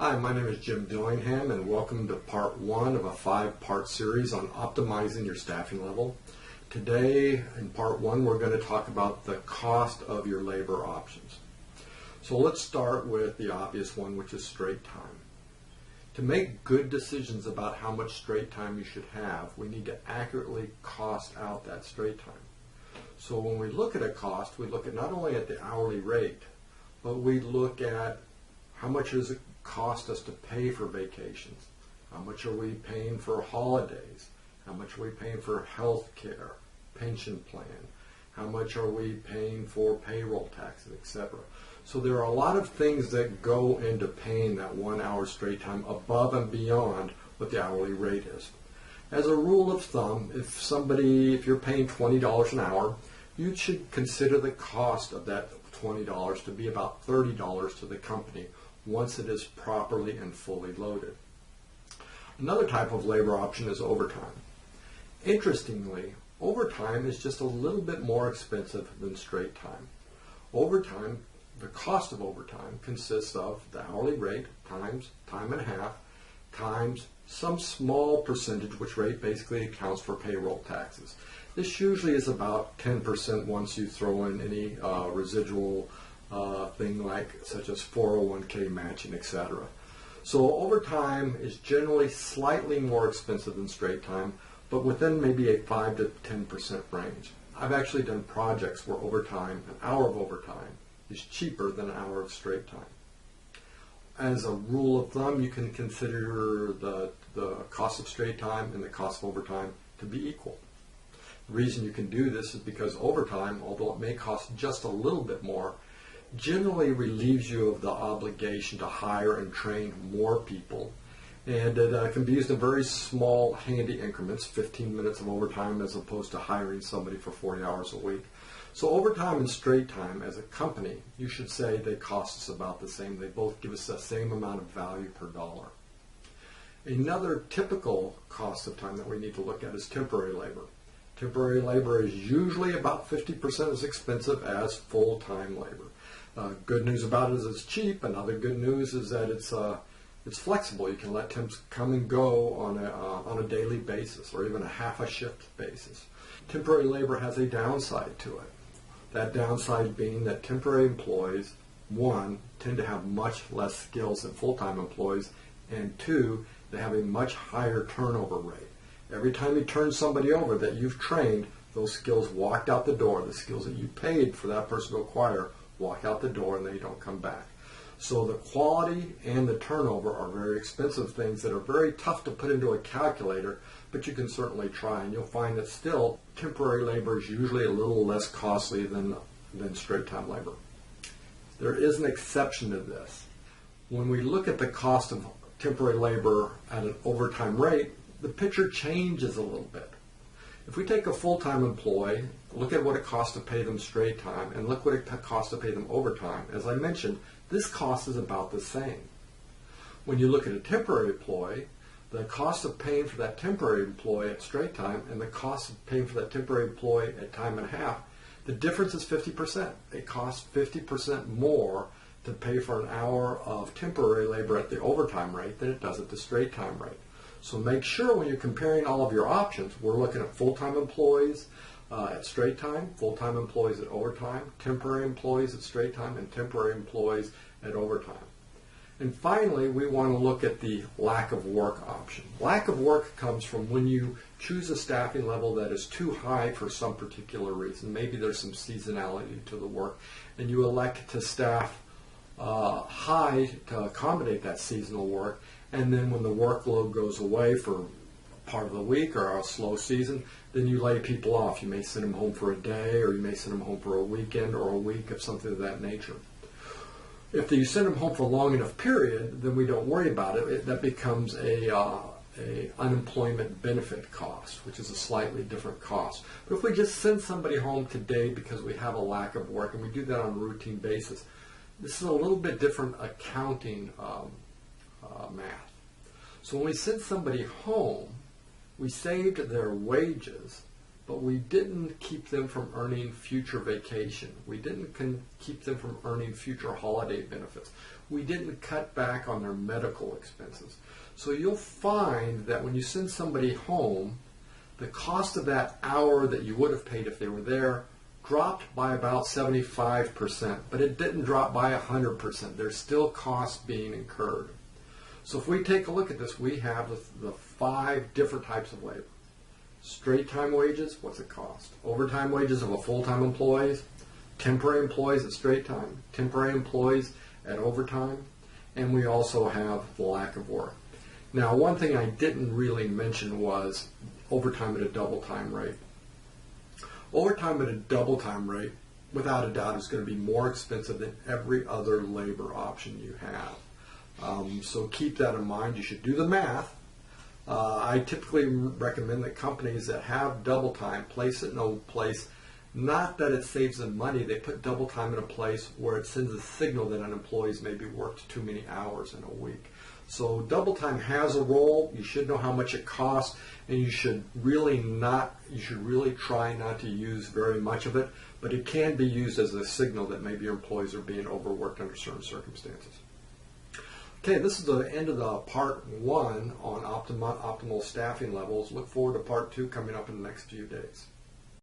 Hi, my name is Jim Dillingham, and welcome to part one of a 5-part series on optimizing your staffing level. Today, in part one, we're going to talk about the cost of your labor options. So let's start with the obvious one, which is straight time. To make good decisions about how much straight time you should have, we need to accurately cost out that straight time. So when we look at a cost, we look at not only at the hourly rate, but we look at how much does it cost us to pay for vacations? How much are we paying for holidays? How much are we paying for health care, pension plan? How much are we paying for payroll taxes, etc.? So there are a lot of things that go into paying that 1 hour straight time above and beyond what the hourly rate is. As a rule of thumb, if you're paying $20 an hour, you should consider the cost of that $20 to be about $30 to the company once it is properly and fully loaded. Another type of labor option is overtime. Interestingly, overtime is just a little bit more expensive than straight time. Overtime, the cost of overtime consists of the hourly rate times time and a half times some small percentage, which rate basically accounts for payroll taxes. This usually is about 10% once you throw in any residual thing such as 401k matching, etc. So overtime is generally slightly more expensive than straight time, but within maybe a 5 to 10% range. I've actually done projects where overtime, an hour of overtime, is cheaper than an hour of straight time. As a rule of thumb, you can consider the cost of straight time and the cost of overtime to be equal. The reason you can do this is because overtime, although it may cost just a little bit more, generally relieves you of the obligation to hire and train more people. And it can be used in very small, handy increments, 15 minutes of overtime as opposed to hiring somebody for 40 hours a week. So overtime and straight time, as a company, you should say they cost us about the same. They both give us the same amount of value per dollar. Another typical cost of time that we need to look at is temporary labor. Temporary labor is usually about 50% as expensive as full-time labor. Good news about it is it's cheap. Another good news is that it's flexible. You can let temps come and go on a daily basis or even a half a shift basis. Temporary labor has a downside to it. That downside being that temporary employees, one, tend to have much less skills than full-time employees, and two, they have a much higher turnover rate. Every time you turn somebody over that you've trained, those skills walked out the door. The skills that you paid for that person to acquire walk out the door and they don't come back. So the quality and the turnover are very expensive things that are very tough to put into a calculator, but you can certainly try, and you'll find that still temporary labor is usually a little less costly than straight time labor. There is an exception to this. When we look at the cost of temporary labor at an overtime rate, the picture changes a little bit. If we take a full-time employee, look at what it costs to pay them straight time, and look what it costs to pay them overtime. As I mentioned, this cost is about the same. When you look at a temporary employee, the cost of paying for that temporary employee at straight time and the cost of paying for that temporary employee at time and a half, the difference is 50%. It costs 50% more to pay for an hour of temporary labor at the overtime rate than it does at the straight time rate. So make sure when you're comparing all of your options, we're looking at full-time employees at straight time, full-time employees at overtime, temporary employees at straight time, and temporary employees at overtime. And finally, we want to look at the lack of work option. Lack of work comes from when you choose a staffing level that is too high for some particular reason. Maybe there's some seasonality to the work, and you elect to staff high to accommodate that seasonal work. And then when the workload goes away for part of the week or a slow season, then you lay people off. You may send them home for a day, or you may send them home for a weekend or a week of something of that nature. If you send them home for a long enough period, then we don't worry about it. That becomes a unemployment benefit cost, which is a slightly different cost. But if we just send somebody home today because we have a lack of work, and we do that on a routine basis, this is a little bit different accounting math. So when we send somebody home, we saved their wages, but we didn't keep them from earning future vacation. We didn't keep them from earning future holiday benefits. We didn't cut back on their medical expenses. So you'll find that when you send somebody home, the cost of that hour that you would have paid if they were there dropped by about 75%, but it didn't drop by 100%. There's still costs being incurred. So if we take a look at this, we have the 5 different types of labor. Straight time wages, what's it cost? Overtime wages of a full-time employee, temporary employees at straight time, temporary employees at overtime, and we also have the lack of work. Now, one thing I didn't really mention was overtime at a double time rate. Overtime at a double time rate, without a doubt, is going to be more expensive than every other labor option you have. So keep that in mind. You should do the math. I typically recommend that companies that have double time place it in a place, not that it saves them money, they put double time in a place where it sends a signal that an employee's maybe worked too many hours in a week. So double time has a role. You should know how much it costs, and you should really try not to use very much of it, but it can be used as a signal that maybe your employees are being overworked under certain circumstances. Okay, this is the end of the part 1 on optimal staffing levels. Look forward to part 2 coming up in the next few days.